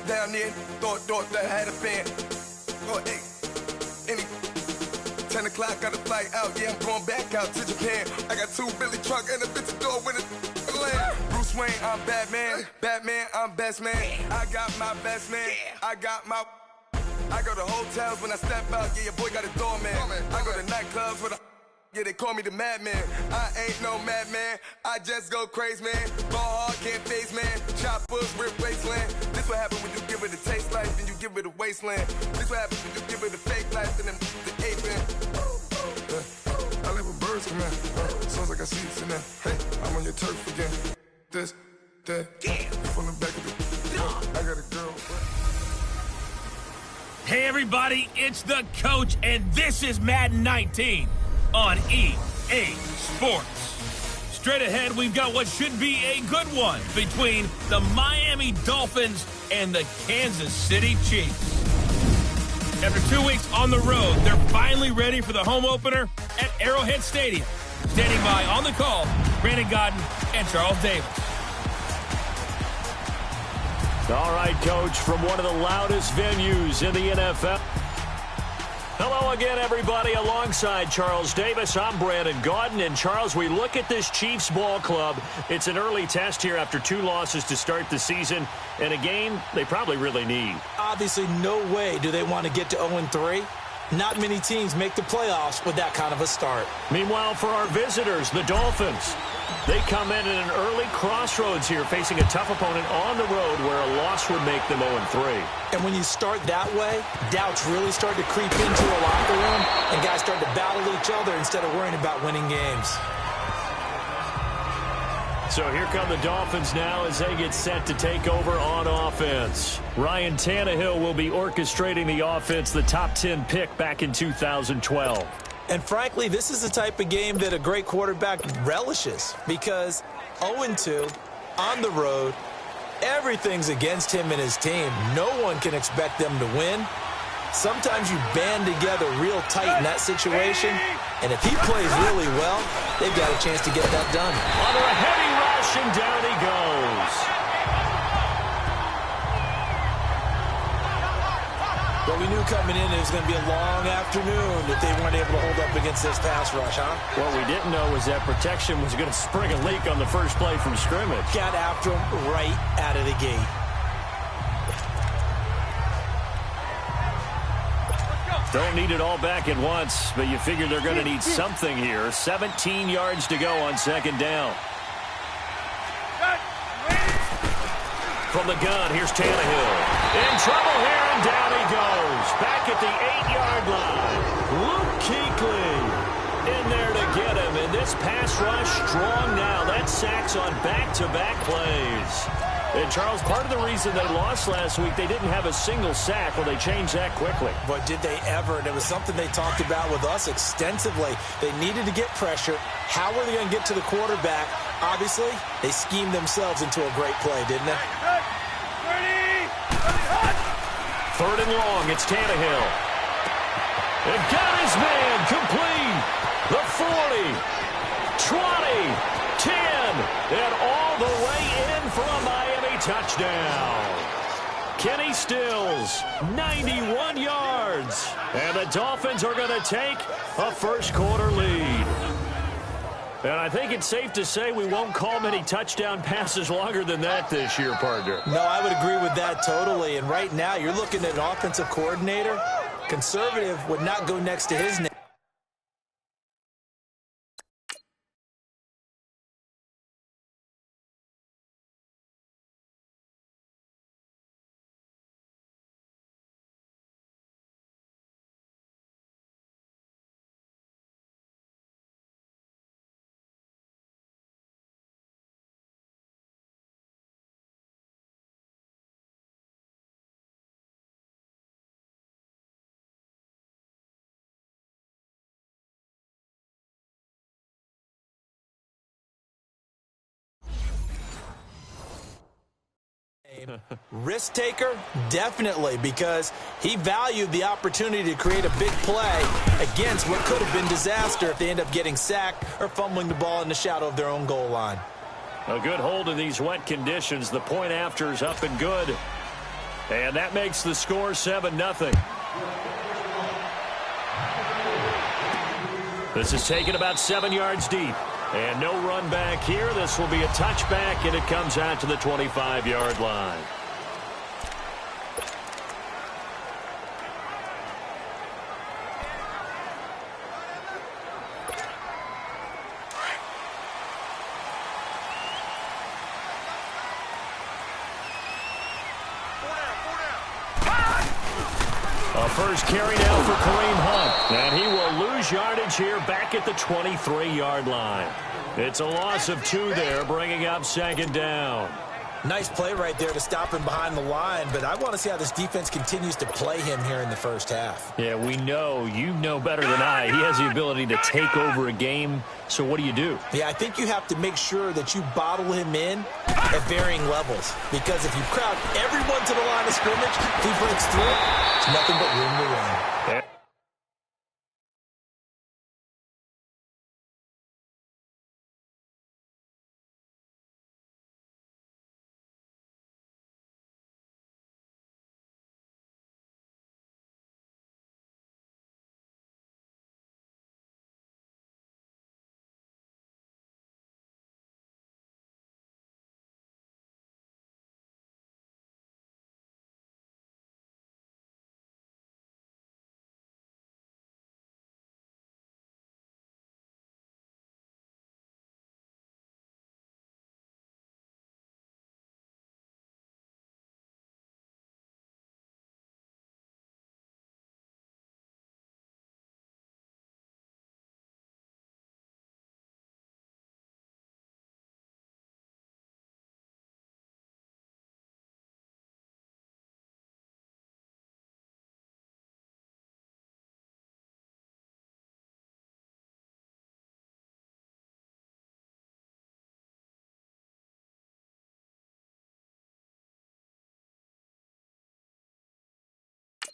down there, thought that had a fan. Oh, hey, 10 o'clock, got a flight out, yeah, I'm going back out to Japan. I got 2 Billy truck and a bitch door with a land. Bruce Wayne, I'm Batman. Batman, I'm best man. I got my best man. I go to hotels when I step out, yeah, your boy got a doorman. I go to nightclubs with yeah, they call me the madman. I ain't no madman, I just go crazy, man. Ball hard, can't face, man. Choppers, rip wasteland. This what happens when you give it a taste life, then you give it a wasteland. This what happens when you give it a fake life, and then the ape in. I live with birds come in. Sounds like I see it in there. Hey, I'm on your turf again. This, that, from the back of the I got a girl. Hey everybody, it's the coach, and this is Madden 19 on EA Sports. Straight ahead, we've got what should be a good one between the Miami Dolphins and the Kansas City Chiefs. After 2 weeks on the road, they're finally ready for the home opener at Arrowhead Stadium. Standing by on the call, Brandon Godden and Charles Davis. All right, Coach, from one of the loudest venues in the NFL. Hello again, everybody. Alongside Charles Davis, I'm Brandon Godden. And, Charles, we look at this Chiefs ball club. It's an early test here after 2 losses to start the season, and a game they probably really need. Obviously, no way do they want to get to 0-3. Not many teams make the playoffs with that kind of a start. Meanwhile, for our visitors, the Dolphins, they come in at an early crossroads here, facing a tough opponent on the road where a loss would make them 0-3. And when you start that way, doubts really start to creep into a locker room, and guys start to battle each other instead of worrying about winning games. So here come the Dolphins now as they get set to take over on offense. Ryan Tannehill will be orchestrating the offense, the top 10 pick back in 2012. And frankly, this is the type of game that a great quarterback relishes, because 0-2 on the road, everything's against him and his team. No one can expect them to win. Sometimes you band together real tight in that situation, and if he plays really well, they've got a chance to get that done. Under a heavy rush, and down he goes. But we knew coming in it was going to be a long afternoon if they weren't able to hold up against this pass rush, huh? What we didn't know was that protection was going to spring a leak on the first play from scrimmage. Got after him right out of the gate. Don't need it all back at once, but you figure they're going to need something here. 17 yards to go on second down. From the gun, here's Tannehill. In trouble here, and down he goes. Back at the 8-yard line. Luke Kuechly in there to get him. And this pass rush strong now. That sacks on back-to-back plays. And, Charles, part of the reason they lost last week, they didn't have a single sack. Well, they changed that quickly. But did they ever? And it was something they talked about with us extensively. They needed to get pressure. How were they going to get to the quarterback? Obviously, they schemed themselves into a great play, didn't they? Third and long, it's Tannehill. And got his man complete. The 40, 20, 10, and all the way in for a Miami touchdown. Kenny Stills, 91 yards. And the Dolphins are going to take a first-quarter lead. And I think it's safe to say we won't call many touchdown passes longer than that this year, partner. No, I would agree with that totally. And right now, you're looking at an offensive coordinator. Conservative would not go next to his name. Risk taker? Definitely, because he valued the opportunity to create a big play against what could have been disaster if they end up getting sacked or fumbling the ball in the shadow of their own goal line. A good hold in these wet conditions. The point after is up and good. And that makes the score 7-0. This is taken about 7 yards deep. And no run back here. This will be a touchback, and it comes out to the 25-yard line. A first carry now for Kareem Hunt. And he will lose yardage here back at the 23-yard line. It's a loss of 2 there, bringing up 2nd down. Nice play right there to stop him behind the line, but I want to see how this defense continues to play him here in the first half. Yeah, we know. You know better than I. He has the ability to take over a game, so what do you do? Yeah, I think you have to make sure that you bottle him in at varying levels, because if you crowd everyone to the line of scrimmage, if he breaks through, it's nothing but room to run. Yeah.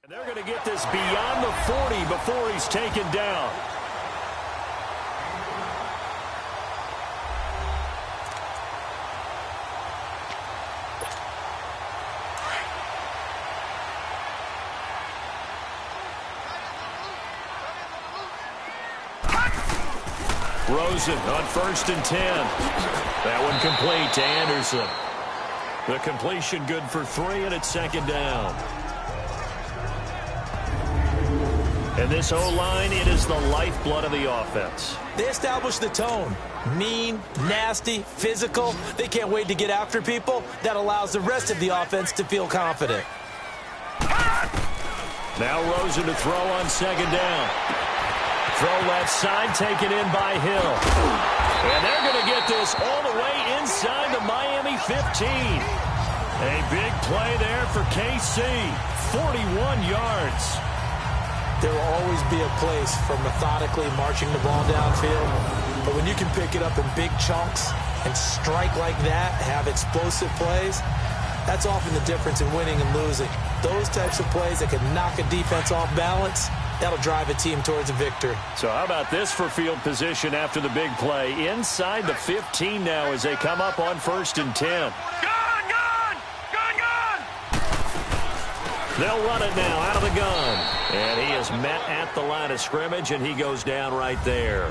And they're going to get this beyond the 40 before he's taken down. Rosen on 1st and 10. That one complete to Anderson. The completion good for 3, and it's 2nd down. And this O-line, it is the lifeblood of the offense. They establish the tone. Mean, nasty, physical. They can't wait to get after people. That allows the rest of the offense to feel confident. Now Rosen to throw on 2nd down. Throw left side, taken in by Hill. And they're going to get this all the way inside the Miami 15. A big play there for KC. 41 yards. There will always be a place for methodically marching the ball downfield. But when you can pick it up in big chunks and strike like that, have explosive plays, that's often the difference in winning and losing. Those types of plays that can knock a defense off balance, that'll drive a team towards a victory. So how about this for field position after the big play? Inside the 15 now as they come up on 1st and 10. They'll run it now out of the gun. And he is met at the line of scrimmage, and he goes down right there.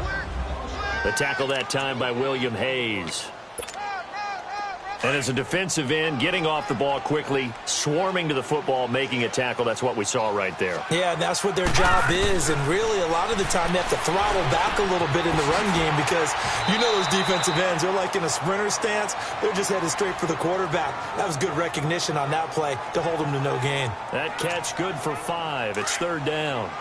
The tackle that time by William Hayes. And as a defensive end, getting off the ball quickly, swarming to the football, making a tackle, that's what we saw right there. Yeah, and that's what their job is. And really, a lot of the time, they have to throttle back a little bit in the run game because you know those defensive ends, they're like in a sprinter stance. They're just headed straight for the quarterback. That was good recognition on that play to hold them to no gain. That catch good for 5. It's 3rd down.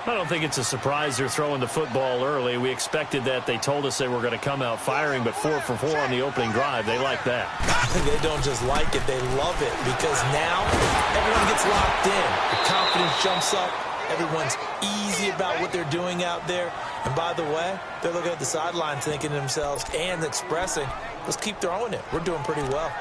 I don't think it's a surprise they're throwing the football early. We expected that. They told us they were going to come out firing, but 4 for 4 on the opening drive. They like that. They don't just like it. They love it because now everyone gets locked in. The confidence jumps up. Everyone's easy about what they're doing out there. And by the way, they're looking at the sideline thinking to themselves and expressing, let's keep throwing it. We're doing pretty well.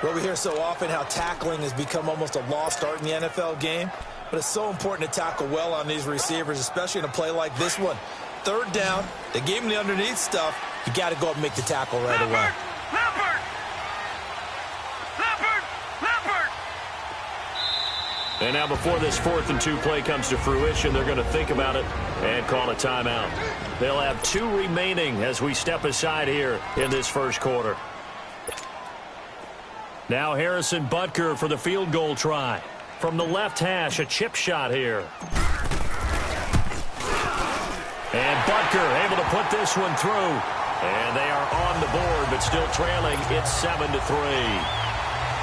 Well, we hear so often how tackling has become almost a lost art in the NFL game. But it's so important to tackle well on these receivers, especially in a play like this one. 3rd down, they gave him the underneath stuff. You got to go up and make the tackle right away. And now before this 4th and 2 play comes to fruition, they're going to think about it and call a timeout. They'll have 2 remaining as we step aside here in this first quarter. Now Harrison Butker for the field goal try. From the left hash, a chip shot here. And Butker able to put this one through. And they are on the board, but still trailing. It's 7-3.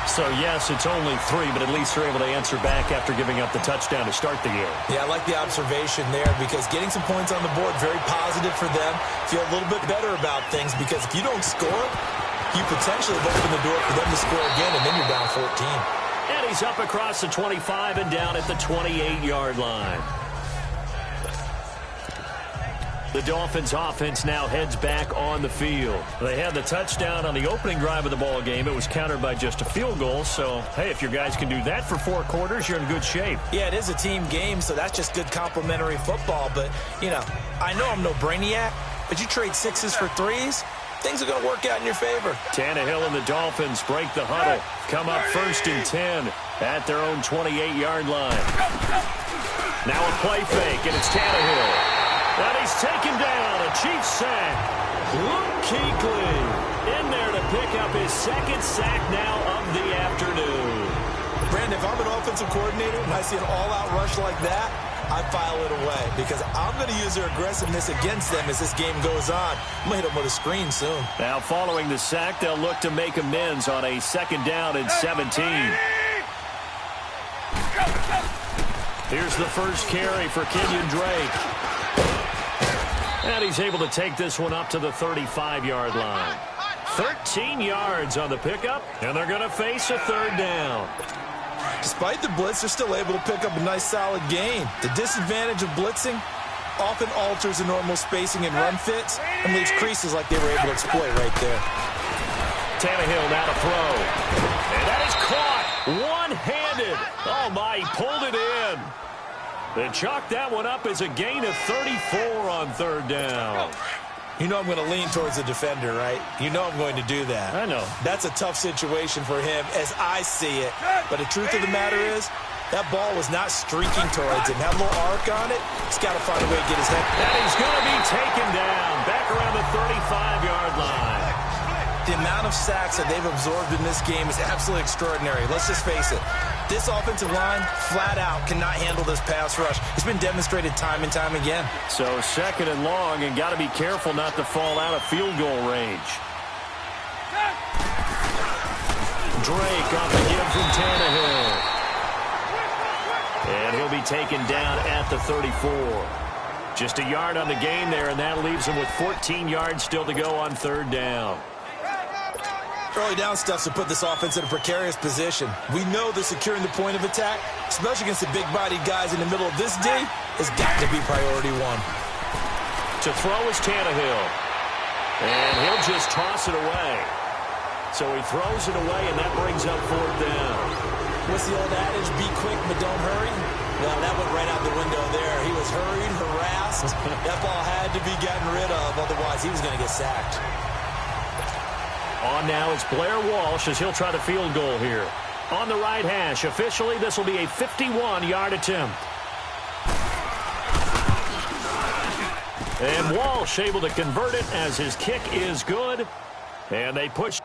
So, yes, it's only 3, but at least they're able to answer back after giving up the touchdown to start the game. Yeah, I like the observation there because getting some points on the board, very positive for them. Feel a little bit better about things because if you don't score, you potentially have opened the door for them to score again, and then you're down 14. And he's up across the 25 and down at the 28-yard line. The Dolphins offense now heads back on the field. They had the touchdown on the opening drive of the ball game. It was countered by just a field goal. So, hey, if your guys can do that for 4 quarters, you're in good shape. Yeah, it is a team game, so that's just good complimentary football. But, you know, I know I'm no brainiac, but you trade 6s for 3s, things are going to work out in your favor. Tannehill and the Dolphins break the huddle. Come up 1st and 10 at their own 28-yard line. Now a play fake, and it's Tannehill. And he's taken down, a Chiefs sack. Luke Kuechly in there to pick up his 2nd sack now of the afternoon. Brandon, if I'm an offensive coordinator and I see an all-out rush like that, I file it away because I'm going to use their aggressiveness against them as this game goes on. I'm going to hit them with a screen soon. Now following the sack, they'll look to make amends on a 2nd down and 17. Here's the first carry for Kenyon Drake. And he's able to take this one up to the 35-yard line. 13 yards on the pickup, and they're going to face a 3rd down. Despite the blitz, they're still able to pick up a nice, solid gain. The disadvantage of blitzing often alters the normal spacing and run fits and leaves creases like they were able to exploit right there. Tannehill now to throw. And that is caught one-handed. Oh, my, he pulled it in. They chalked that one up as a gain of 34 on 3rd down. You know I'm going to lean towards the defender, right? You know I'm going to do that. I know. That's a tough situation for him as I see it. But the truth of the matter is, that ball was not streaking towards him. Had a little arc on it. He's got to find a way to get his head. And he's going to be taken down back around the 35-yard line. The amount of sacks that they've absorbed in this game is absolutely extraordinary. Let's just face it. This offensive line, flat out, cannot handle this pass rush. It's been demonstrated time and time again. So 2nd and long, and got to be careful not to fall out of field goal range. Drake on the give from Tannehill. And he'll be taken down at the 34. Just a yard on the gain there, and that leaves him with 14 yards still to go on 3rd down. Early down stuff to put this offense in a precarious position. We know that securing the point of attack, especially against the big-bodied guys in the middle of this day, has got to be priority 1. To throw is Tannehill. And he'll just toss it away. So he throws it away, and that brings up 4th down. What's the old adage, be quick but don't hurry? Well, that went right out the window there. He was hurried, harassed. That ball had to be gotten rid of, otherwise he was going to get sacked. On now is Blair Walsh as he'll try the field goal here. On the right hash, officially this will be a 51-yard attempt. And Walsh able to convert it as his kick is good. And they push.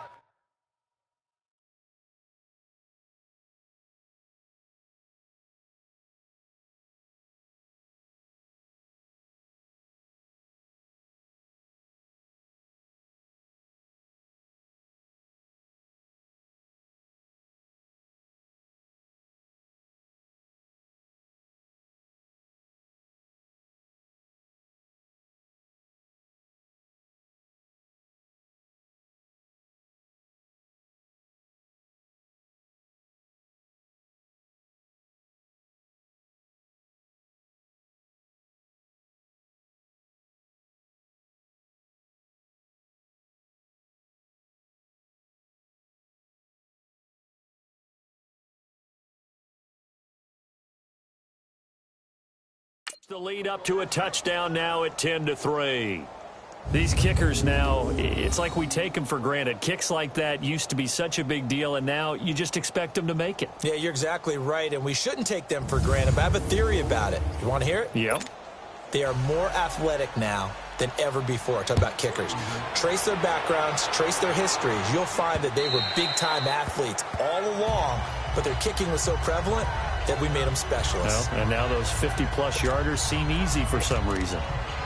The lead up to a touchdown now at 10-3. These kickers now, it's like we take them for granted. Kicks like that used to be such a big deal, and now you just expect them to make it. Yeah, you're exactly right, and we shouldn't take them for granted, but I have a theory about it. You want to hear it? Yep. They are more athletic now than ever before. Talk about kickers. Trace their backgrounds, trace their histories. You'll find that they were big-time athletes all along, but their kicking was so prevalent that we made them specialists. Well, and now those 50-plus yarders seem easy for some reason.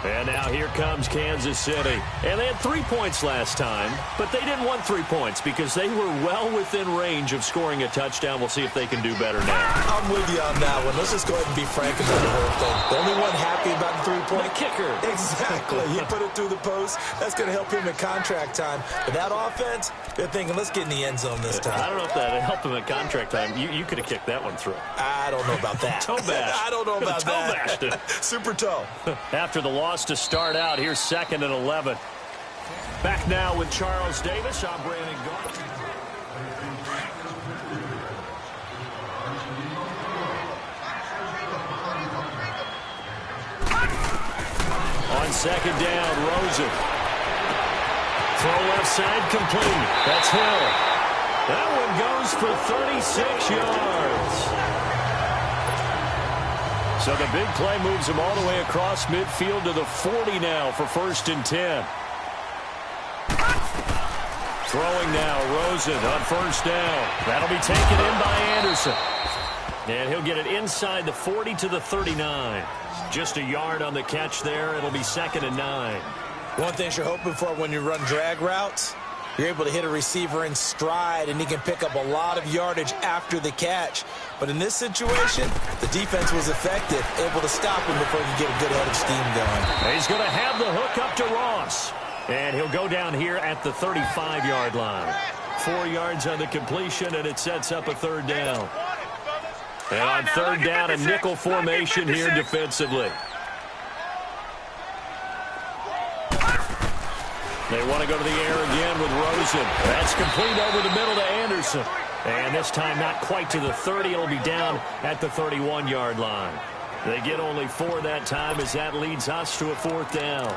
And now here comes Kansas City. And they had 3 points last time, but they didn't want 3 points because they were well within range of scoring a touchdown. We'll see if they can do better now. I'm with you on that one. Let's just go ahead and be frank about the whole thing. The only one happy about the 3-point kicker. Exactly. He put it through the post. That's going to help him at contract time. But that offense, they're thinking, let's get in the end zone this time. I don't know if that helped him at contract time. You could have kicked that one through. I don't know about that. Toe bash. I don't know about that. Toe bashed it. Super toe. After the loss to start out, here's 2nd and 11. Back now with Charles Davis. I'm Brandon Garth. On 2nd down, Rosen. Throw left side, complete. That's Hill. That one goes for 36 yards. So the big play moves him all the way across midfield to the 40 now for 1st and 10. Throwing now, Rosen on 1st down. That'll be taken in by Anderson. And he'll get it inside the 40 to the 39. Just a yard on the catch there. It'll be 2nd and 9. One thing you're hoping for when you run drag routes, you're able to hit a receiver in stride, and he can pick up a lot of yardage after the catch. But in this situation, the defense was effective, able to stop him before he could get a good head of steam going. He's going to have the hook up to Ross. And he'll go down here at the 35-yard line. 4 yards on the completion, and it sets up a 3rd down. And on 3rd down, a nickel formation here defensively. They want to go to the air again with Rosen. That's complete over the middle to Anderson. And this time not quite to the 30. It'll be down at the 31-yard line. They get only 4 that time as that leads us to a 4th down.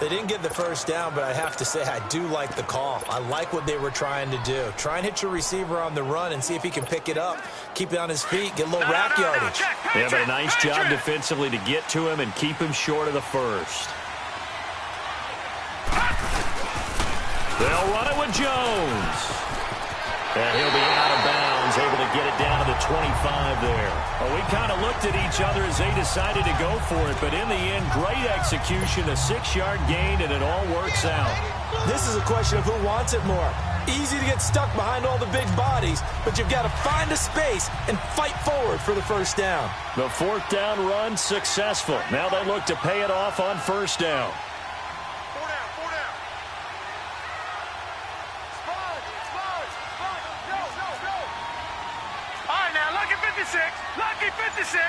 They didn't get the 1st down, but I have to say I do like the call. I like what they were trying to do. Try and hit your receiver on the run and see if he can pick it up, keep it on his feet, get a little rack yardage. Yeah, but a nice job defensively to get to him and keep him short of the 1st. They'll run it with Jones. And he'll be out of bounds, able to get it down to the 25 there. Well, we kind of looked at each other as they decided to go for it, but in the end, great execution, a 6-yard gain, and it all works out. This is a question of who wants it more. Easy to get stuck behind all the big bodies, but you've got to find a space and fight forward for the 1st down. The 4th down run successful. Now they look to pay it off on 1st down. Lucky 56.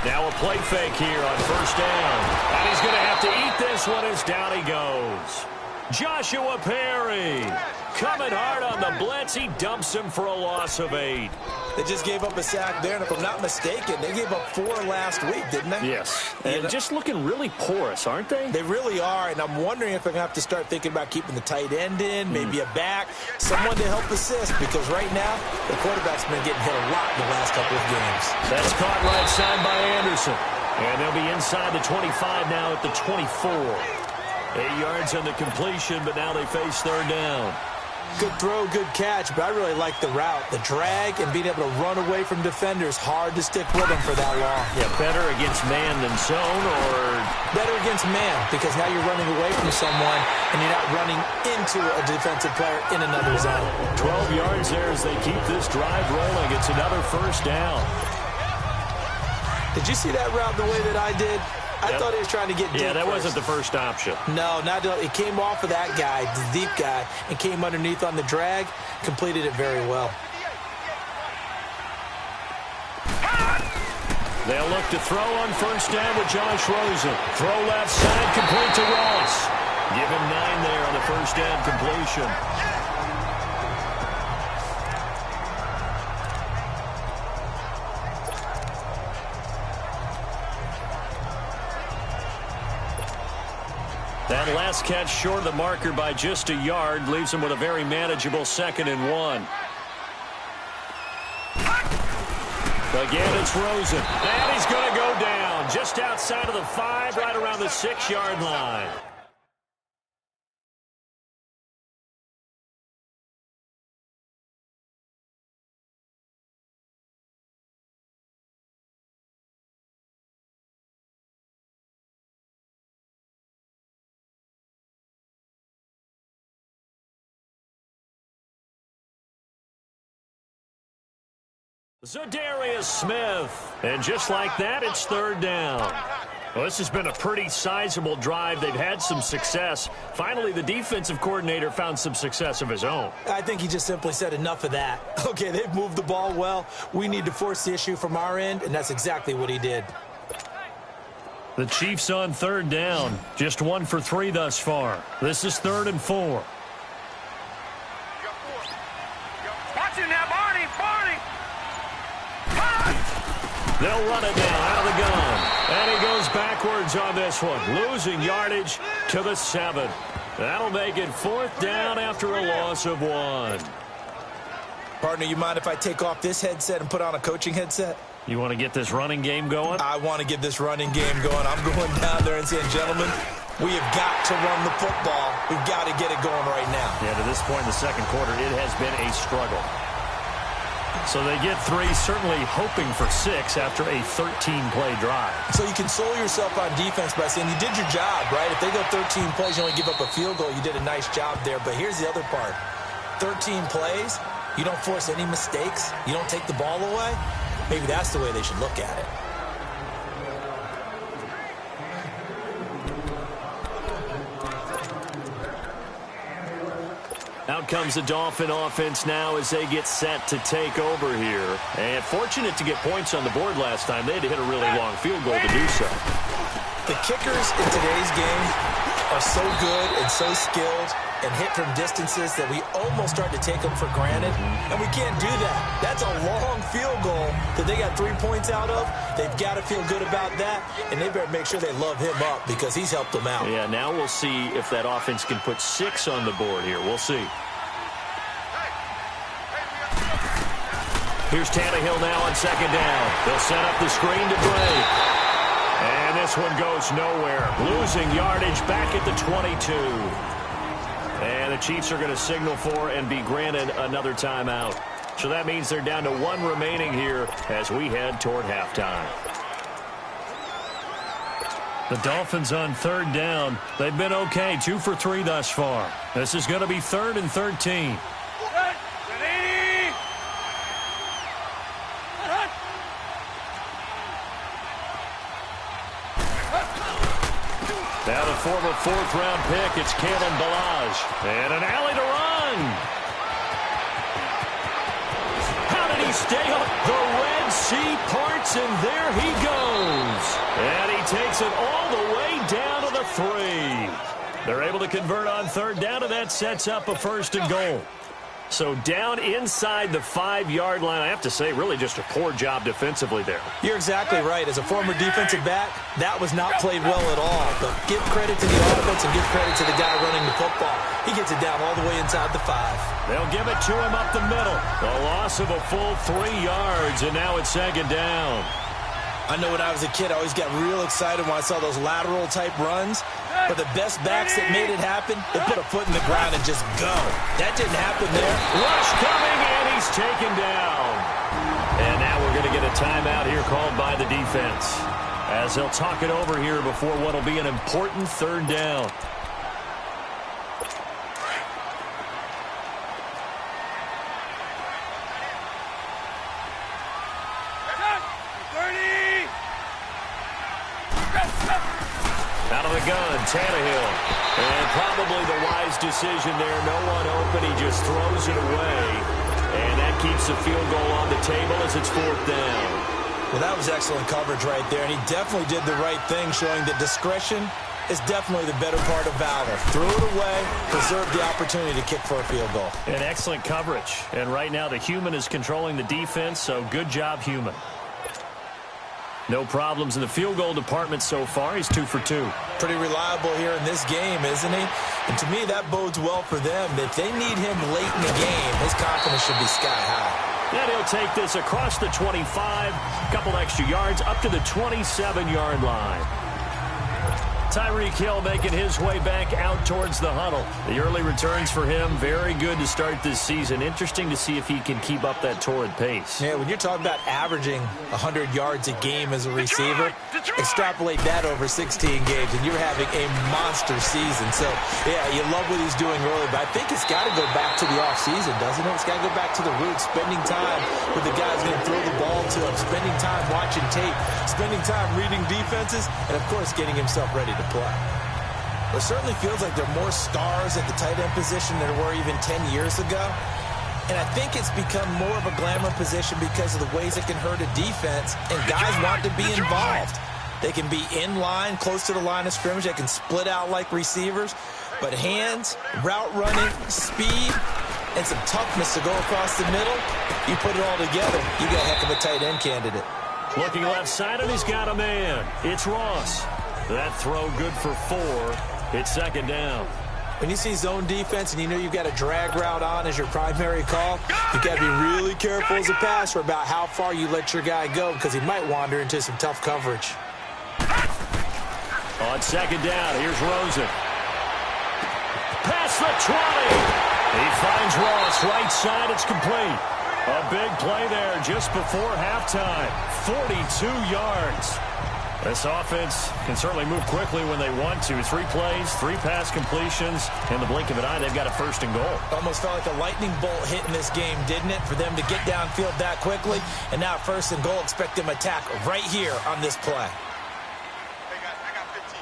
Now a play fake here on 1st down. And he's going to have to eat this one as down he goes. Joshua Perry coming hard on the blitz. He dumps him for a loss of 8. They just gave up a sack there, and if I'm not mistaken, they gave up 4 last week, didn't they? Yes. And just looking really porous, aren't they? They really are, and I'm wondering if they're going to have to start thinking about keeping the tight end in, maybe a back, someone to help assist, because right now, the quarterback's been getting hit a lot in the last couple of games. That's caught right side by Anderson. And they'll be inside the 25 now at the 24. 8 yards on the completion, but now they face 3rd down. Good throw, good catch, but I really like the route. The drag and being able to run away from defenders, hard to stick with them for that long. Yeah, better against man than zone, or? Better against man, because now you're running away from someone and you're not running into a defensive player in another zone. 12 yards there as they keep this drive rolling. It's another 1st down. Did you see that route the way that I did? I thought he was trying to get deep. Yeah, that first. wasn't the first option. No, it came off of that guy, the deep guy, and came underneath on the drag, completed it very well. They'll look to throw on 1st down with Josh Rosen. Throw left side, complete to Ross. Give him 9 there on the 1st down completion. That last catch short of the marker by just a yard leaves him with a very manageable 2nd and 1. Again, it's Rosen. And he's going to go down just outside of the 5, right around the 6-yard line. Zadarius Smith. And just like that, it's 3rd down. Well, this has been a pretty sizable drive. They've had some success. Finally, the defensive coordinator found some success of his own. I think he just simply said enough of that. Okay, they've moved the ball well. We need to force the issue from our end, and that's exactly what he did. The Chiefs on 3rd down. Just 1 for 3 thus far. This is 3rd and 4. Watch it now, Barney. They'll run it now out of the gun. And he goes backwards on this one, losing yardage to the 7. That'll make it 4th down after a loss of 1. Partner, you mind if I take off this headset and put on a coaching headset? You want to get this running game going? I want to get this running game going. I'm going down there and saying, gentlemen, we have got to run the football. We've got to get it going right now. Yeah, to this point in the 2nd quarter, it has been a struggle. So they get 3, certainly hoping for 6 after a 13-play drive. So you console yourself on defense by saying you did your job, right? If they go 13 plays, you only give up a field goal, you did a nice job there. But here's the other part. 13 plays, you don't force any mistakes, you don't take the ball away. Maybe that's the way they should look at it. Out comes the Dolphin offense now as they get set to take over here. And fortunate to get points on the board last time. They had to hit a really long field goal to do so. The kickers in today's game are so good and so skilled and hit from distances that we almost start to take them for granted. And we can't do that. That's a long field goal that they got 3 points out of. They've got to feel good about that. And they better make sure they love him up because he's helped them out. Yeah, now we'll see if that offense can put 6 on the board here. We'll see. Here's Tannehill now on 2nd down. They'll set up the screen to Bray. And this one goes nowhere. Losing yardage back at the 22. And the Chiefs are going to signal for and be granted another timeout. So that means they're down to 1 remaining here as we head toward halftime. The Dolphins on 3rd down. They've been okay, 2 for 3 thus far. This is going to be 3rd and 13. Now the former 4th-round pick, it's Kalen Ballage. And an alley to run. How did he stay up? The Red Sea parts, and there he goes. And he takes it all the way down to the 3. They're able to convert on 3rd down, and that sets up a 1st and goal. So down inside the 5-yard line, I have to say, really just a poor job defensively there. You're exactly right. As a former defensive back, that was not played well at all. But give credit to the offense and give credit to the guy running the football. He gets it down all the way inside the 5. They'll give it to him up the middle. A loss of a full 3 yards, and now it's 2nd down. I know when I was a kid, I always got real excited when I saw those lateral-type runs. But the best backs that made it happen, they put a foot in the ground and just go. That didn't happen there. Rush coming, and he's taken down. And now we're going to get a timeout here called by the defense, as they'll talk it over here before what will be an important 3rd down. Out of the gun, Tannehill. And probably the wise decision there. No one open. He just throws it away. And that keeps the field goal on the table as it's 4th down. Well, that was excellent coverage right there. And he definitely did the right thing, showing that discretion is definitely the better part of valor. Threw it away, preserved the opportunity to kick for a field goal. And excellent coverage. And right now the human is controlling the defense, so good job, human. No problems in the field goal department so far. He's 2 for 2. Pretty reliable here in this game, isn't he? And to me, that bodes well for them. If they need him late in the game, his confidence should be sky high. And he'll take this across the 25, a couple extra yards, up to the 27-yard line. Tyreek Hill making his way back out towards the huddle. The early returns for him, very good to start this season. Interesting to see if he can keep up that torrid pace. Yeah, when you're talking about averaging 100 yards a game as a receiver, extrapolate that over 16 games, and you're having a monster season. So, yeah, you love what he's doing early, but I think it's got to go back to the offseason, doesn't it? It's got to go back to the roots, spending time with the guys going to throw the ball to him, spending time watching tape, spending time reading defenses, and, of course, getting himself ready to play. It certainly feels like there are more stars at the tight end position than there were even 10 years ago. And I think it's become more of a glamour position because of the ways it can hurt a defense, and guys want to be involved. They can be in line, close to the line of scrimmage. They can split out like receivers. But hands, route running, speed, and some toughness to go across the middle, you put it all together, you got a heck of a tight end candidate. Looking left side, and he's got a man. It's Ross. That throw good for 4. It's second down. When you see zone defense and you know you've got a drag route on as your primary call, you've got to be really careful as a passer about how far you let your guy go because he might wander into some tough coverage. On second down, here's Rosen. Past the 20. He finds Ross right side. It's complete. A big play there just before halftime. 42 yards. This offense can certainly move quickly when they want to. 3 plays, 3 pass completions. In the blink of an eye, they've got a first and goal. Almost felt like a lightning bolt hit in this game, didn't it? For them to get downfield that quickly. And now first and goal, expect them to attack right here on this play. I got 15.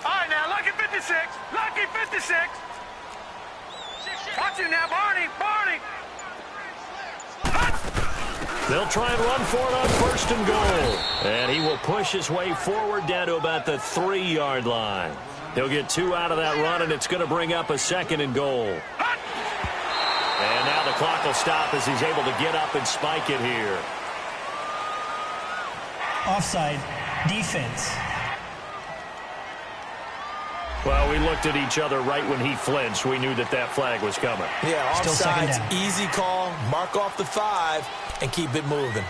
All right, now, lucky 56. Lucky 56. Watch it now, Barney. They'll try and run for it on first and goal. And he will push his way forward down to about the 3-yard line. He'll get 2 out of that run, and it's going to bring up a second and goal. And now the clock will stop as he's able to get up and spike it here. Offside, defense. Well, we looked at each other right when he flinched. We knew that flag was coming. Yeah, Still second offside's down. easy call, mark off the 5, and keep it moving.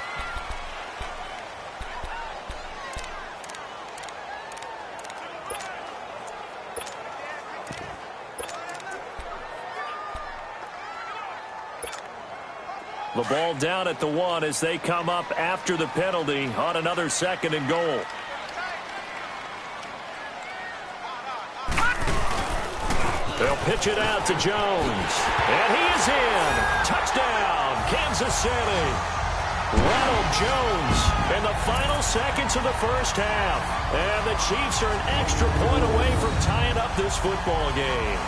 The ball down at the 1 as they come up after the penalty on another second and goal. They'll pitch it out to Jones. And he is in. Touchdown, Kansas City. Ronald Jones in the final seconds of the first half. And the Chiefs are an extra point away from tying up this football game.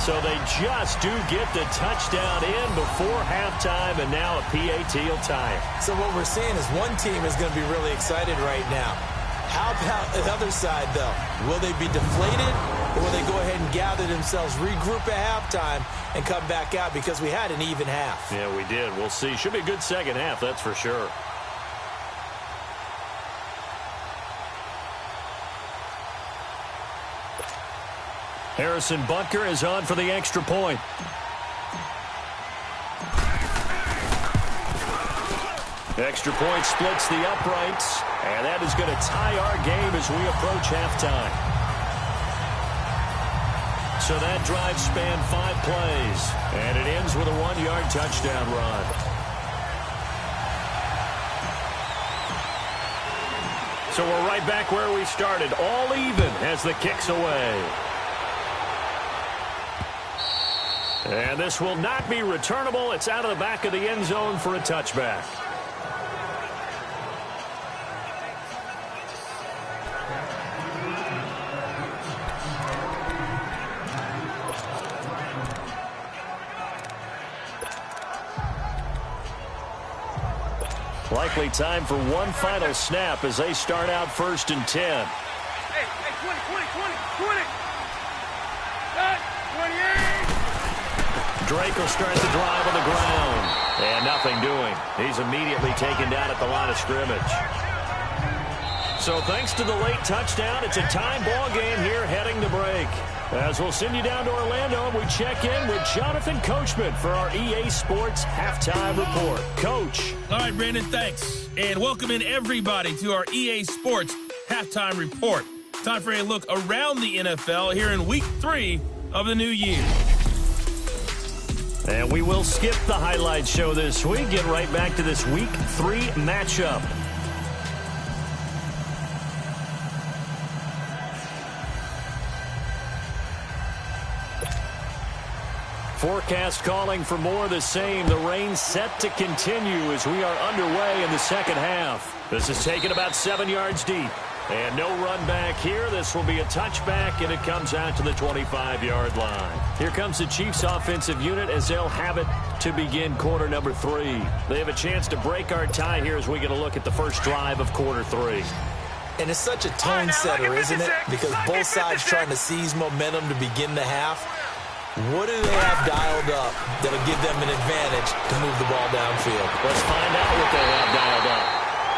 So they just do get the touchdown in before halftime, and now a PAT will tie it. So what we're seeing is one team is going to be really excited right now. How about the other side, though? Will they be deflated, or will they go ahead and gather themselves, regroup at halftime, and come back out because we had an even half? Yeah, we did. We'll see. Should be a good second half, that's for sure. Harrison Butker is on for the extra point. Extra point splits the uprights, and that is going to tie our game as we approach halftime. So that drive spanned 5 plays, and it ends with a 1-yard touchdown run. So we're right back where we started, all even as the kick's away. And this will not be returnable. It's out of the back of the end zone for a touchback. Likely time for one final snap as they start out 1st and 10. Hey, 20. 28. Drake will start the drive on the ground. And nothing doing. He's immediately taken down at the line of scrimmage. So thanks to the late touchdown, it's a tie ball game here heading to break. As we'll send you down to Orlando, we check in with Jonathan Coachman for our EA Sports Halftime Report. Coach. All right, Brandon, thanks. And welcome in everybody to our EA Sports Halftime Report. Time for a look around the NFL here in Week 3 of the new year. And we will skip the highlight show this week. Get right back to this Week 3 matchup. Forecast calling for more of the same. The rain set to continue as we are underway in the second half. This is taken about 7 yards deep. And no run back here. This will be a touchback, and it comes out to the 25-yard line. Here comes the Chiefs offensive unit as they'll have it to begin quarter number 3. They have a chance to break our tie here as we get a look at the first drive of quarter 3. And it's such a tone setter, isn't it? Because both sides trying to seize momentum to begin the half. What do they have dialed up that'll give them an advantage to move the ball downfield? Let's find out what they have dialed up.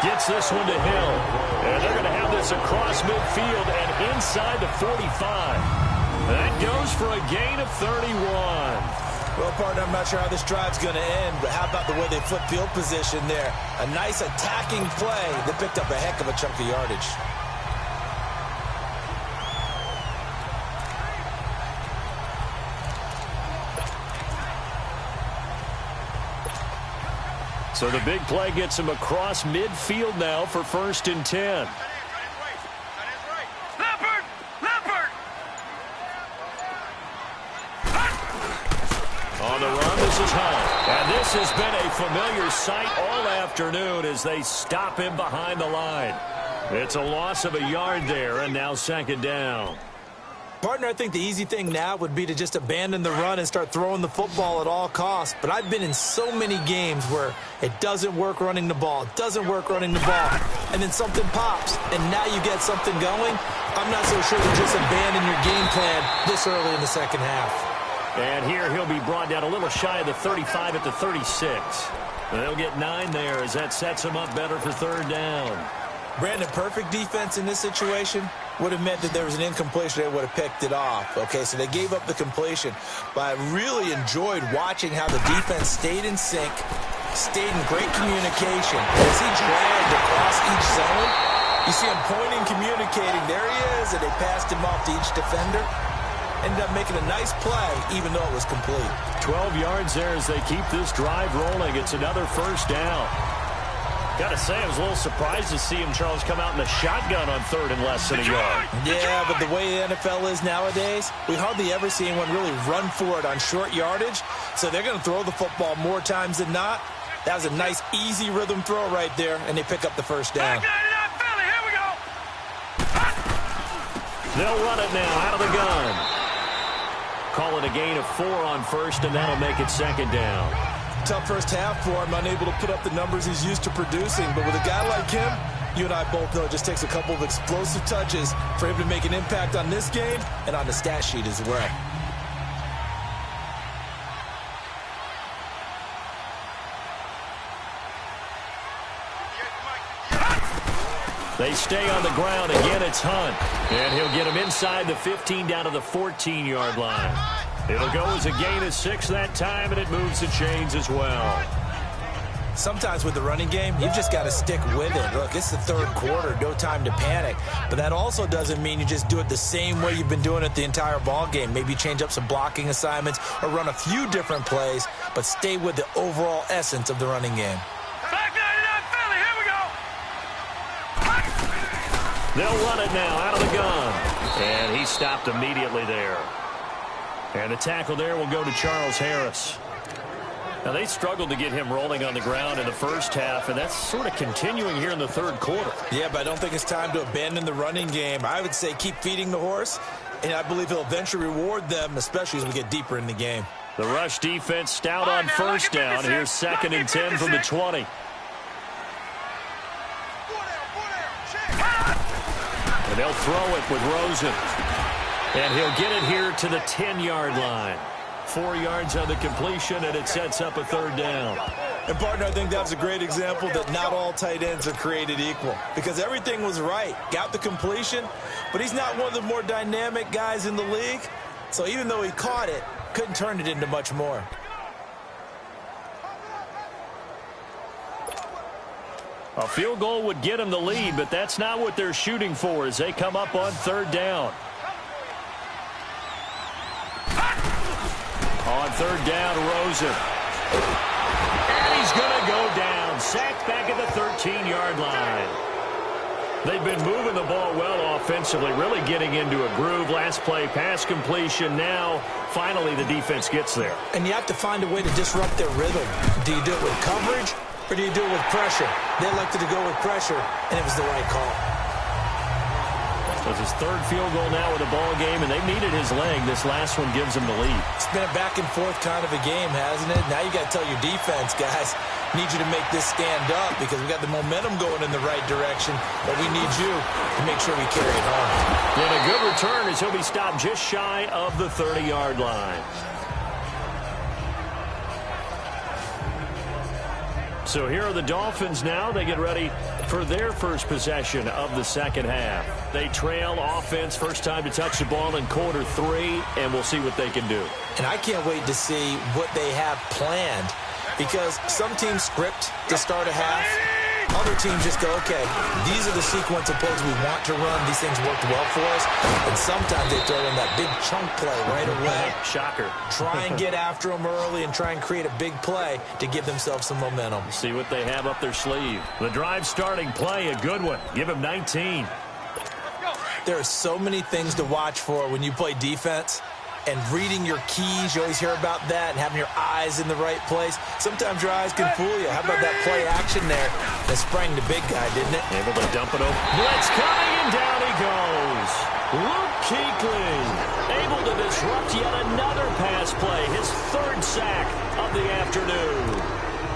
Gets this one to Hill. And they're going to have this across midfield and inside the 45. That goes for a gain of 31. Well, partner, I'm not sure how this drive's going to end, but how about the way they flip field position there? A nice attacking play that picked up a heck of a chunk of yardage. So the big play gets him across midfield now for 1st and 10. On the run, this is Hunt. And this has been a familiar sight all afternoon as they stop him behind the line. It's a loss of a yard there, and now 2nd down. Partner, I think the easy thing now would be to just abandon the run and start throwing the football at all costs. But I've been in so many games where it doesn't work running the ball, and then something pops, and now you get something going. I'm not so sure to just abandon your game plan this early in the second half. And here he'll be brought down a little shy of the 35 at the 36. And they'll get 9 there as that sets him up better for 3rd down. Brandon, perfect defense in this situation would have meant that there was an incompletion. They would have picked it off. Okay, so they gave up the completion. But I really enjoyed watching how the defense stayed in sync, stayed in great communication. As he dragged across each zone, you see him pointing, communicating. There he is, and they passed him off to each defender. Ended up making a nice play, even though it was complete. 12 yards there as they keep this drive rolling. It's another 1st down. Got to say, I was a little surprised to see him, Charles, come out in the shotgun on 3rd and less than a yard. Yeah, but the way the NFL is nowadays, we hardly ever see anyone really run for it on short yardage. So they're going to throw the football more times than not. That was a nice, easy rhythm throw right there, and they pick up the 1st down. They'll run it now out of the gun. Call it a gain of 4 on 1st, and that'll make it 2nd down. Tough first half for him, unable to put up the numbers he's used to producing. But with a guy like him, you and I both know it just takes a couple of explosive touches for him to make an impact on this game and on the stat sheet as well. They stay on the ground. Again, it's Hunt. And he'll get him inside the 15 down to the 14-yard line. It'll go as a gain of 6 that time, and it moves the chains as well. Sometimes with the running game, you've just got to stick with it. Look, it's the 3rd quarter, no time to panic. But that also doesn't mean you just do it the same way you've been doing it the entire ball game. Maybe change up some blocking assignments or run a few different plays, but stay with the overall essence of the running game. They'll run it now out of the gun. And he stopped immediately there. And the tackle there will go to Charles Harris. Now, they struggled to get him rolling on the ground in the first half, and that's sort of continuing here in the 3rd quarter. Yeah, but I don't think it's time to abandon the running game. I would say keep feeding the horse, and I believe he'll eventually reward them, especially as we get deeper in the game. The rush defense stout on 1st down. Here's 2nd and 10 from the 20. And they'll throw it with Rosen. And he'll get it here to the 10-yard line. 4 yards on the completion, and it sets up a 3rd down. And, partner, I think that was a great example that not all tight ends are created equal because everything was right. Got the completion, but he's not one of the more dynamic guys in the league. So even though he caught it, couldn't turn it into much more. A field goal would get him the lead, but that's not what they're shooting for as they come up on 3rd down. On 3rd down, Rosen. And he's going to go down. Sacked back at the 13-yard line. They've been moving the ball well offensively, really getting into a groove. Last play, pass completion. Now, finally, the defense gets there. And you have to find a way to disrupt their rhythm. Do you do it with coverage or do you do it with pressure? They elected to go with pressure, and it was the right call. So it's his 3rd field goal now with a ball game, and they needed his leg. This last one gives him the lead. It's been a back-and-forth kind of a game, hasn't it? Now you got to tell your defense, guys, need you to make this stand up because we got the momentum going in the right direction, but we need you to make sure we carry it home. And a good return as he'll be stopped just shy of the 30-yard line. So here are the Dolphins now. They get ready for their first possession of the second half. They trail offense, first time to touch the ball in quarter 3, and we'll see what they can do. And I can't wait to see what they have planned because some teams script to start a half. Other teams just go, okay, these are the sequence of plays we want to run. These things worked well for us. And sometimes they throw in that big chunk play right away. Shocker. Try and get after them early and try and create a big play to give themselves some momentum. See what they have up their sleeve. The drive starting play, a good one. Give him 19. There are so many things to watch for when you play defense. And reading your keys, you always hear about that, and having your eyes in the right place. Sometimes your eyes can fool you. How about that play action there that sprang the big guy, didn't it? Able to dump it over. Blitz coming, and down he goes. Luke Kuechly able to disrupt yet another pass play. His 3rd sack of the afternoon.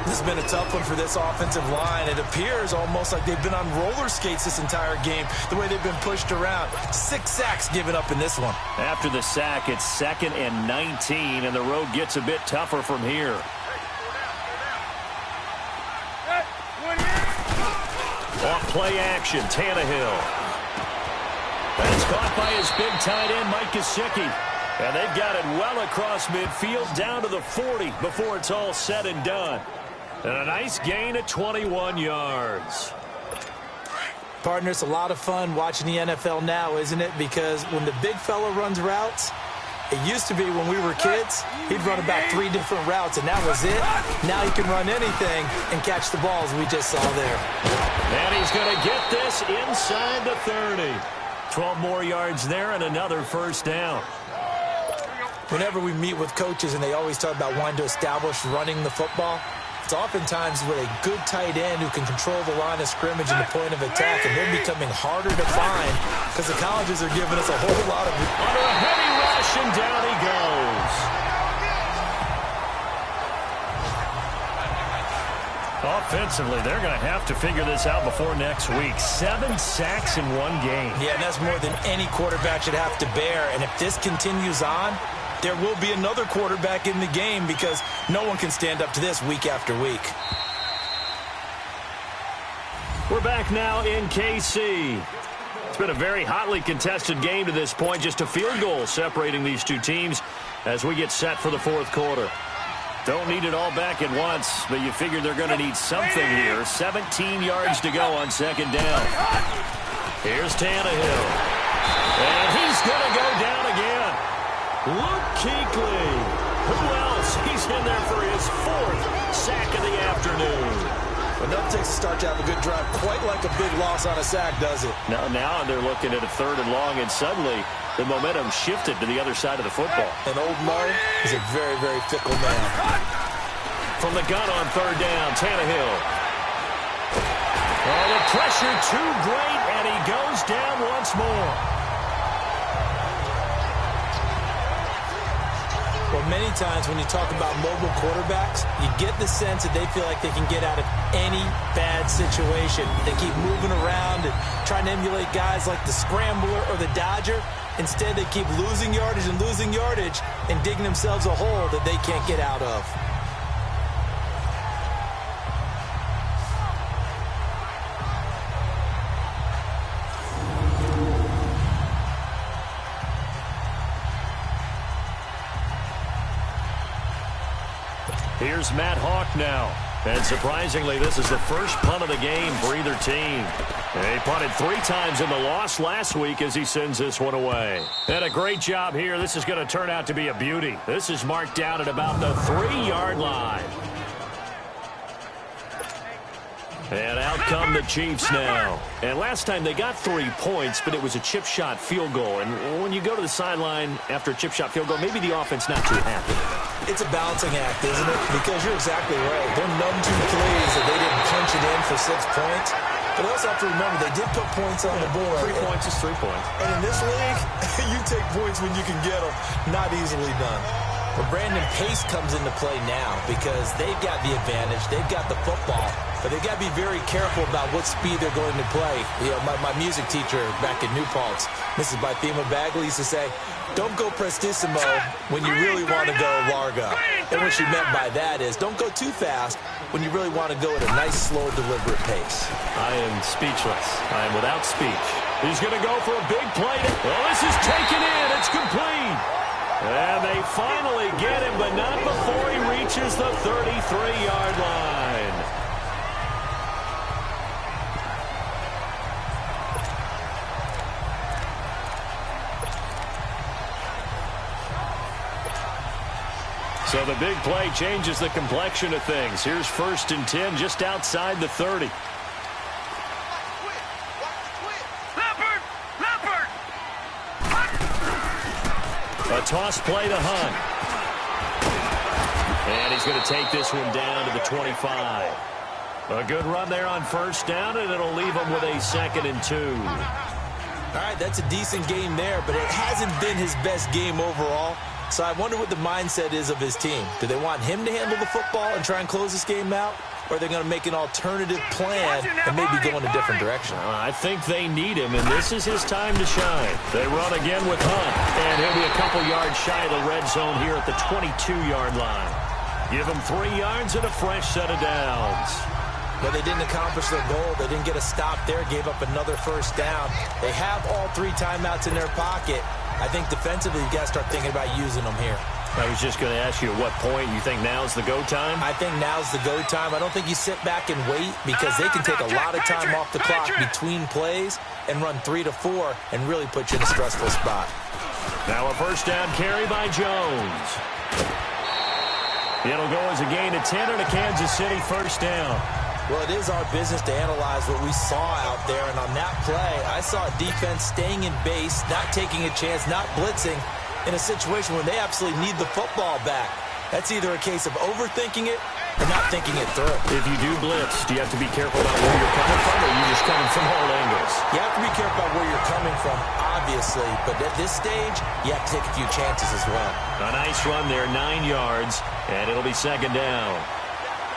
This has been a tough one for this offensive line. It appears almost like they've been on roller skates this entire game, the way they've been pushed around. 6 sacks given up in this one. After the sack, it's 2nd and 19, and the road gets a bit tougher from here. Off play action, Tannehill. That's caught by his big tight end, Mike Gesicki. And they've got it well across midfield, down to the 40 before it's all said and done. And a nice gain of 21 yards. Partner, it's a lot of fun watching the NFL now, isn't it? Because when the big fella runs routes, it used to be when we were kids, he'd run about 3 different routes, and that was it. Now he can run anything and catch the balls we just saw there. And he's going to get this inside the 30. 12 more yards there and another 1st down. Whenever we meet with coaches and they always talk about wanting to establish running the football, it's oftentimes with a good tight end who can control the line of scrimmage and the point of attack, and they're becoming harder to find because the colleges are giving us a whole lot of... Under a heavy rush, and down he goes. Offensively, they're going to have to figure this out before next week. 7 sacks in 1 game. Yeah, and that's more than any quarterback should have to bear, and if this continues on, there will be another quarterback in the game because no one can stand up to this week after week. We're back now in KC. It's been a very hotly contested game to this point. Just a field goal separating these two teams as we get set for the 4th quarter. Don't need it all back at once, but you figure they're going to need something here. 17 yards to go on 2nd down. Here's Tannehill. And he's going to go down again. Luke Kuechly. Who else? He's in there for his 4th sack of the afternoon. But it takes a start to have a good drive, quite like a big loss on a sack, does it? Now they're looking at a 3rd and long, and suddenly the momentum shifted to the other side of the football. And old Mo is a very, very fickle man. From the gun on 3rd down, Tannehill. Oh, the pressure too great, and he goes down once more. Well, many times when you talk about mobile quarterbacks, you get the sense that they feel like they can get out of any bad situation. They keep moving around and trying to emulate guys like the scrambler or the dodger. Instead, they keep losing yardage and digging themselves a hole that they can't get out of. Here's Matt Hawk now. And surprisingly, this is the first punt of the game for either team. They punted 3 times in the loss last week as he sends this one away. And a great job here. This is going to turn out to be a beauty. This is marked down at about the 3-yard line. And out come the Chiefs now. And last time they got 3 points, but it was a chip shot field goal. And when you go to the sideline after a chip shot field goal, maybe the offense not too happy. It's a balancing act, isn't it? Because you're exactly right. They're numb to plays that they didn't punch it in for 6 points. But also have to remember, they did put points on the board. 3 points is 3 points. And in this league, you take points when you can get them. Not easily done. But Brandon Pace comes into play now because they've got the advantage. They've got the football. But they've got to be very careful about what speed they're going to play. You know, my music teacher back in New Paltz, Mrs. Bythema Bagley, used to say, don't go prestissimo when you really want to go largo. And what she meant by that is don't go too fast when you really want to go at a nice, slow, deliberate pace. I am speechless. I am without speech. He's going to go for a big play. Oh, this is taken in. It's complete. And they finally get him, but not before he reaches the 33-yard line. So the big play changes the complexion of things. Here's 1st and 10 just outside the 30. A toss play to Hunt. And he's going to take this one down to the 25. A good run there on 1st down, and it'll leave him with a 2nd and 2. All right, that's a decent game there, but it hasn't been his best game overall. So I wonder what the mindset is of his team. Do they want him to handle the football and try and close this game out? Or are they going to make an alternative plan and maybe go in a different direction? I think they need him, and this is his time to shine. They run again with Hunt, and he'll be a couple yards shy of the red zone here at the 22-yard line. Give him 3 yards and a fresh set of downs. But they didn't accomplish their goal. They didn't get a stop there, gave up another 1st down. They have all 3 timeouts in their pocket. I think defensively, you got to start thinking about using them here. I was just going to ask you at what point you think now's the go time? I think now's the go time. I don't think you sit back and wait because they can take a lot of time off the clock between plays and run 3 to 4 and really put you in a stressful spot. Now a 1st down carry by Jones. It'll go as a gain of 10 and a Kansas City 1st down. Well, it is our business to analyze what we saw out there, and on that play, I saw a defense staying in base, not taking a chance, not blitzing, in a situation where they absolutely need the football back. That's either a case of overthinking it or not thinking it through. If you do blitz, do you have to be careful about where you're coming from, or are you just coming from all angles? You have to be careful about where you're coming from, obviously, but at this stage, you have to take a few chances as well. A nice run there, 9 yards, and it'll be 2nd down.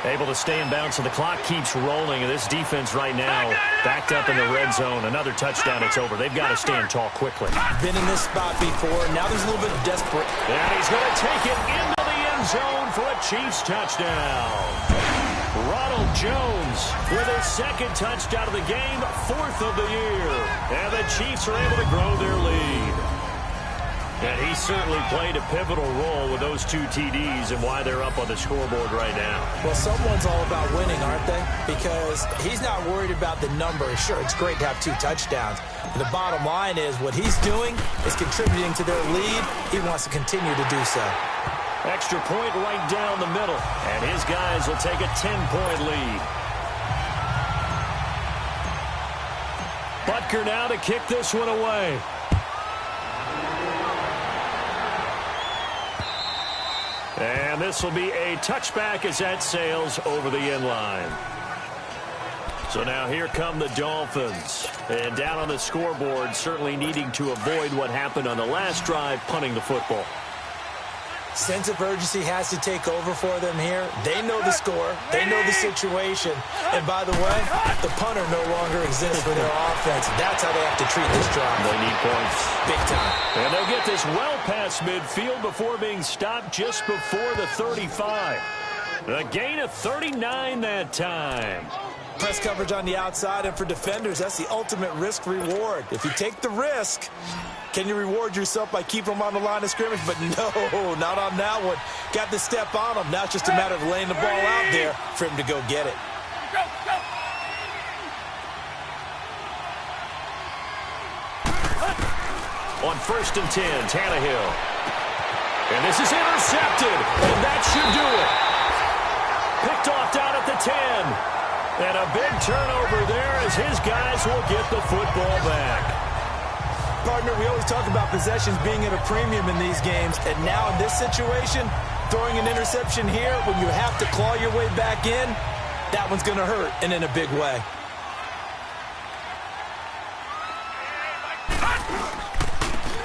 Able to stay in bounds, so the clock keeps rolling, and this defense right now backed up in the red zone. Another touchdown, it's over. They've got to stand tall quickly. Been in this spot before. Now there's a little bit of desperate. And he's going to take it into the end zone for a Chiefs touchdown. Ronald Jones with his 2nd touchdown of the game, 4th of the year. And the Chiefs are able to grow their lead. And he certainly played a pivotal role with those 2 TDs and why they're up on the scoreboard right now. Well, someone's all about winning, aren't they? Because he's not worried about the number. Sure, it's great to have 2 touchdowns. But the bottom line is what he's doing is contributing to their lead. He wants to continue to do so. Extra point right down the middle. And his guys will take a 10-point lead. Butker now to kick this one away. And this will be a touchback as that sails over the end line. So now here come the Dolphins. And down on the scoreboard, certainly needing to avoid what happened on the last drive, punting the football. Sense of urgency has to take over for them here. They know the score. They know the situation. And by the way, the punter no longer exists for their offense. That's how they have to treat this drive. They need points. Big time. And they'll get this well past midfield before being stopped just before the 35. A gain of 39 that time. Press coverage on the outside, and for defenders, that's the ultimate risk-reward. If you take the risk, can you reward yourself by keeping them on the line of scrimmage? But no, not on that one. Got the step on them. Now it's just a matter of laying the ball out there for him to go get it. On 1st and 10, Tannehill. And this is intercepted, and that should do it. Picked off down at the 10. And a big turnover there as his guys will get the football back. Partner, we always talk about possessions being at a premium in these games. And now in this situation, throwing an interception here when you have to claw your way back in, that one's going to hurt, and in a big way.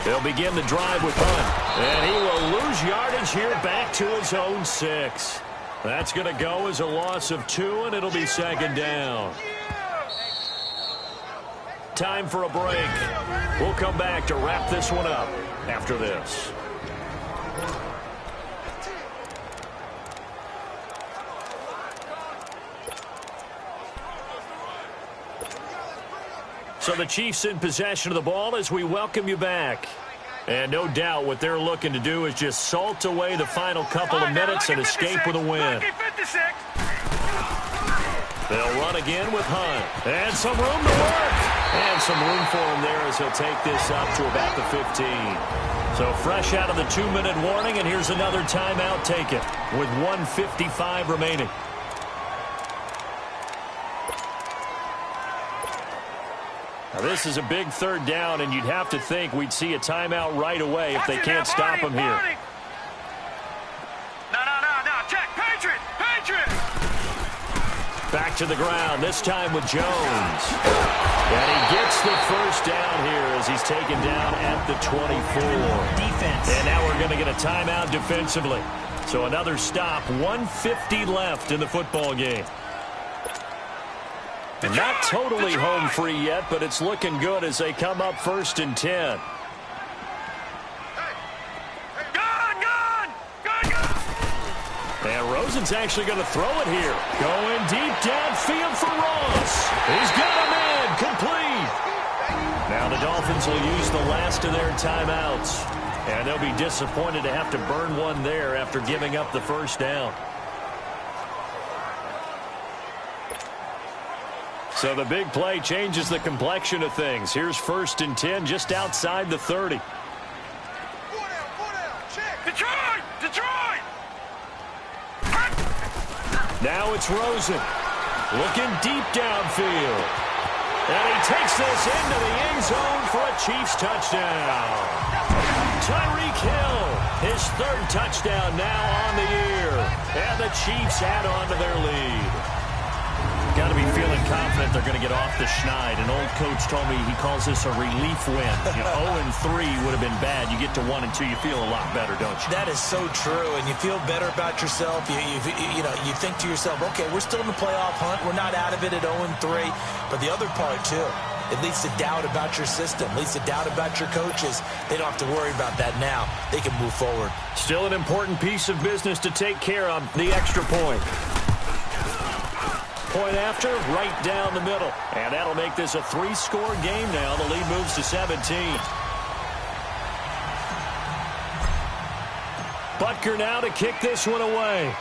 They'll begin the drive with Hunt. And he will lose yardage here back to his own 6. That's going to go as a loss of 2, and it'll be 2nd down. Time for a break. We'll come back to wrap this one up after this. So the Chiefs in possession of the ball as we welcome you back. And no doubt what they're looking to do is just salt away the final couple of minutes and escape with a win. They'll run again with Hunt. And some room to work. And some room for him there as he'll take this up to about the 15. So fresh out of the 2-minute warning, and here's another timeout taken with 1:55 remaining. Now this is a big 3rd down, and you'd have to think we'd see a timeout right away if they can't stop him here. No. Check. Patriot. Back to the ground, this time with Jones. And he gets the 1st down here as he's taken down at the 24. Defense. And now we're going to get a timeout defensively. So another stop, 1:50 left in the football game. Not totally home free yet, but it's looking good as they come up 1st and 10. And Rosen's actually going to throw it here. Going deep downfield for Ross. He's got a man complete. Now the Dolphins will use the last of their timeouts. And they'll be disappointed to have to burn one there after giving up the 1st down. So the big play changes the complexion of things. Here's 1st and 10 just outside the 30. Detroit! Now it's Rosen. Looking deep downfield. And he takes this into the end zone for a Chiefs touchdown. Tyreek Hill, his 3rd touchdown now on the year. And the Chiefs add on to their lead. Got to be feeling confident they're going to get off the schneid. An old coach told me he calls this a relief win. 0-3 would have been bad. You get to 1 and 2, you feel a lot better, don't you? That is so true, and you feel better about yourself. You think to yourself, okay, we're still in the playoff hunt. We're not out of it at 0-3. But the other part, too, it leads to doubt about your system, leads to doubt about your coaches. They don't have to worry about that now. They can move forward. Still an important piece of business to take care of, the extra point. Point after, right down the middle. And that'll make this a 3-score game now. The lead moves to 17. Butker now to kick this one away.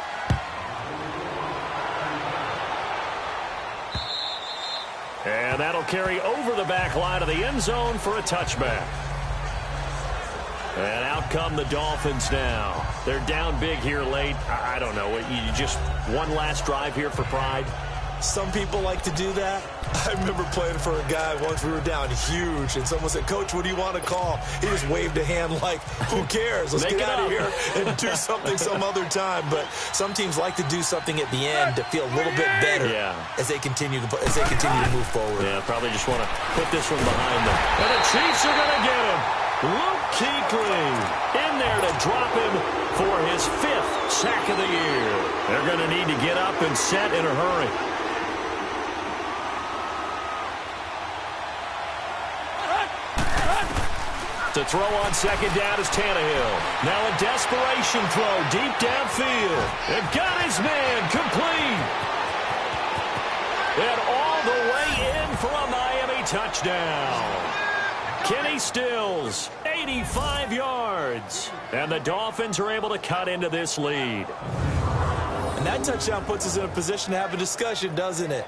And that'll carry over the back line of the end zone for a touchback. And out come the Dolphins now. They're down big here late. I don't know. You just one last drive here for pride. Some people like to do that. I remember playing for a guy once. We were down huge, and someone said, "Coach, what do you want to call?" He just waved a hand like, "Who cares? Let's get out of here and do something some other time." But some teams like to do something at the end to feel a little bit better as they continue to move forward. Yeah, probably just want to put this one behind them. And the Chiefs are going to get him. Luke Kuechly in there to drop him for his 5th sack of the year. They're going to need to get up and set in a hurry. To throw on second down is Tannehill. Now a desperation throw deep downfield. And got his man complete. And all the way in for a Miami touchdown. Kenny Stills, 85 yards. And the Dolphins are able to cut into this lead. And that touchdown puts us in a position to have a discussion, doesn't it?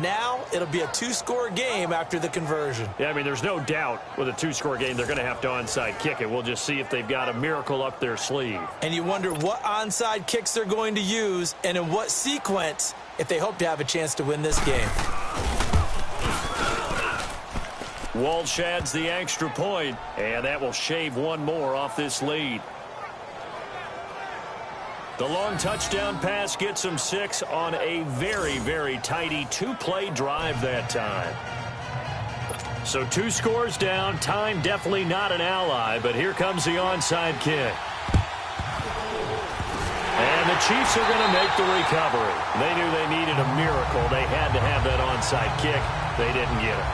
Now it'll be a 2-score game after the conversion. Yeah, I mean, there's no doubt with a 2-score game they're going to have to onside kick it. We'll just see if they've got a miracle up their sleeve. And you wonder what onside kicks they're going to use and in what sequence if they hope to have a chance to win this game. Walsh adds the extra point, and that will shave one more off this lead. The long touchdown pass gets them 6 on a very, very tidy 2-play drive that time. So 2 scores down. Time definitely not an ally, but here comes the onside kick. And the Chiefs are going to make the recovery. They knew they needed a miracle. They had to have that onside kick. They didn't get it.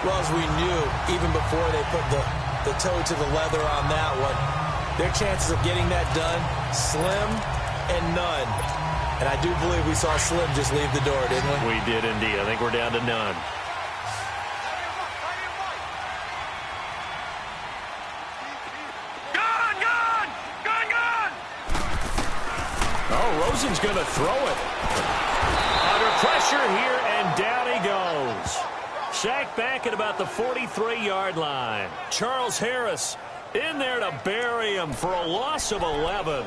Well, as we knew, even before they put the toe to the leather on that one, their chances of getting that done, slim and none. And I do believe we saw Slim just leave the door, didn't we? We did indeed. I think we're down to none. Oh, Rosen's going to throw it. Under pressure here, and down he goes. Sacked back at about the 43-yard line. Charles Harris in there to bury him for a loss of 11.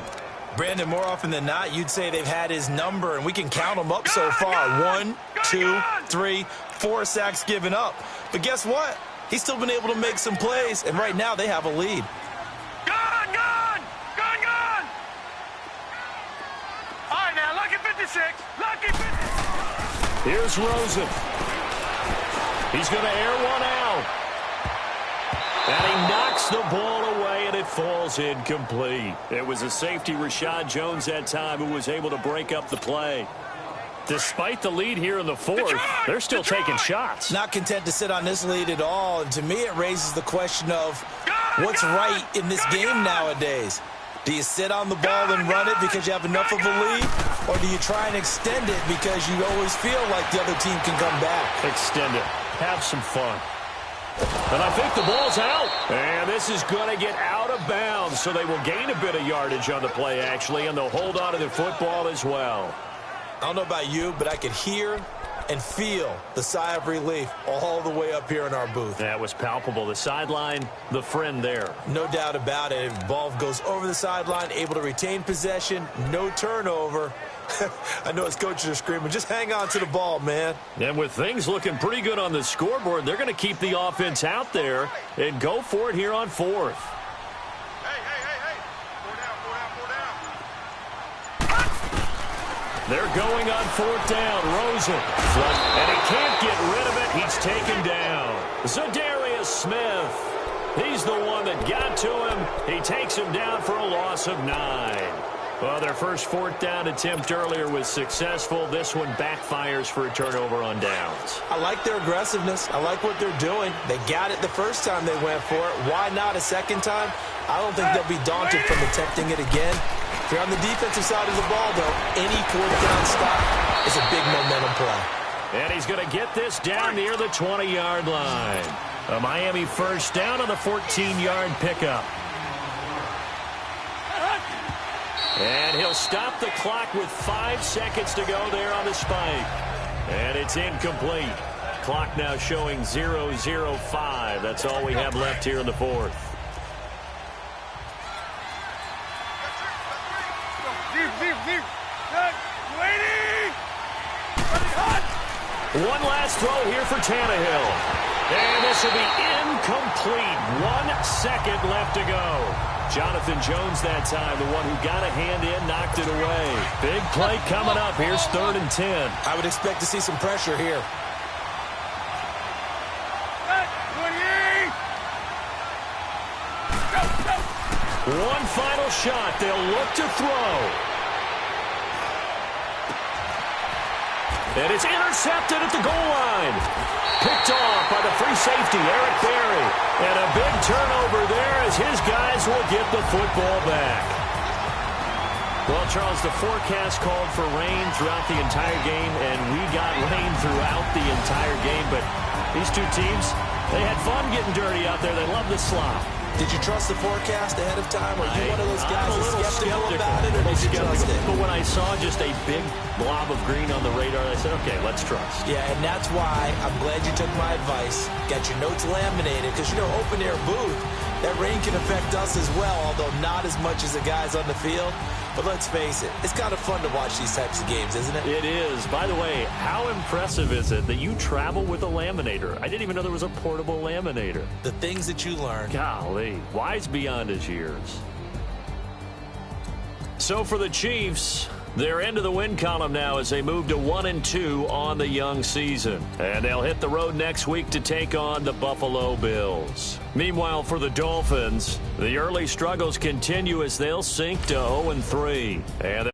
Brandon, more often than not, you'd say they've had his number, and we can count them up so far. 1, 2, 3, 4 sacks given up. But guess what? He's still been able to make some plays, and right now they have a lead. All right, now, lucky 56. Lucky 56. Here's Rosen. He's going to air one out. And he knocks the ball away, and it falls incomplete. It was a safety, Rashad Jones, that time, who was able to break up the play. Despite the lead here in the 4th, they're still taking shots. Not content to sit on this lead at all, and to me it raises the question of what's right in this game nowadays. Do you sit on the ball and run it because you have enough of a lead, or do you try and extend it because you always feel like the other team can come back? Extend it. Have some fun. And I think the ball's out. And this is going to get out of bounds, so they will gain a bit of yardage on the play, actually, and they'll hold on to the football as well. I don't know about you, but I could hear and feel the sigh of relief all the way up here in our booth. That was palpable. The sideline, the friend there. No doubt about it. Ball goes over the sideline, able to retain possession, no turnover. I know his coaches are screaming, just hang on to the ball, man. And with things looking pretty good on the scoreboard, they're going to keep the offense out there and go for it here on 4th. Hey. 4 down. They're going on 4th down. Rosen. And he can't get rid of it. He's taken down. Zadarius Smith. He's the one that got to him. He takes him down for a loss of 9. Well, their first 4th down attempt earlier was successful. This one backfires for a turnover on downs. I like their aggressiveness. I like what they're doing. They got it the first time they went for it. Why not a second time? I don't think they'll be daunted from attempting it again. If you're on the defensive side of the ball, though, any 4th down stop is a big momentum play. And he's going to get this down near the 20-yard line. A Miami first down on the 14-yard pickup. And he'll stop the clock with 5 seconds to go there on the spike. And it's incomplete. Clock now showing 0:05. That's all we have left here in the 4th. One last throw here for Tannehill. And this will be incomplete. 1 second left to go. Jonathan Jones that time, the one who got a hand in, knocked it away. Big play coming up. Here's 3rd and 10. I would expect to see some pressure here. One final shot. They'll look to throw. And it's intercepted at the goal line. Picked off by the free safety, Eric Berry. And a big turnover there as his guys will get the football back. Well, Charles, the forecast called for rain throughout the entire game, and we got rain throughout the entire game. But these two teams, they had fun getting dirty out there. They love the slop. Did you trust the forecast ahead of time? Were you one of those guys that's skeptical about it, or did you trust it? But when I saw just a big blob of green on the radar, I said, okay, let's trust. Yeah, and that's why I'm glad you took my advice. Got your notes laminated, because, you know, open-air booth, that rain can affect us as well, although not as much as the guys on the field. But let's face it, it's kind of fun to watch these types of games, isn't it? It is. By the way, how impressive is it that you travel with a laminator? I didn't even know there was a portable laminator. The things that you learn. Golly, wise beyond his years. So for the Chiefs, they're into the win column now as they move to 1-2 on the young season. And they'll hit the road next week to take on the Buffalo Bills. Meanwhile, for the Dolphins, the early struggles continue as they'll sink to 0-3. And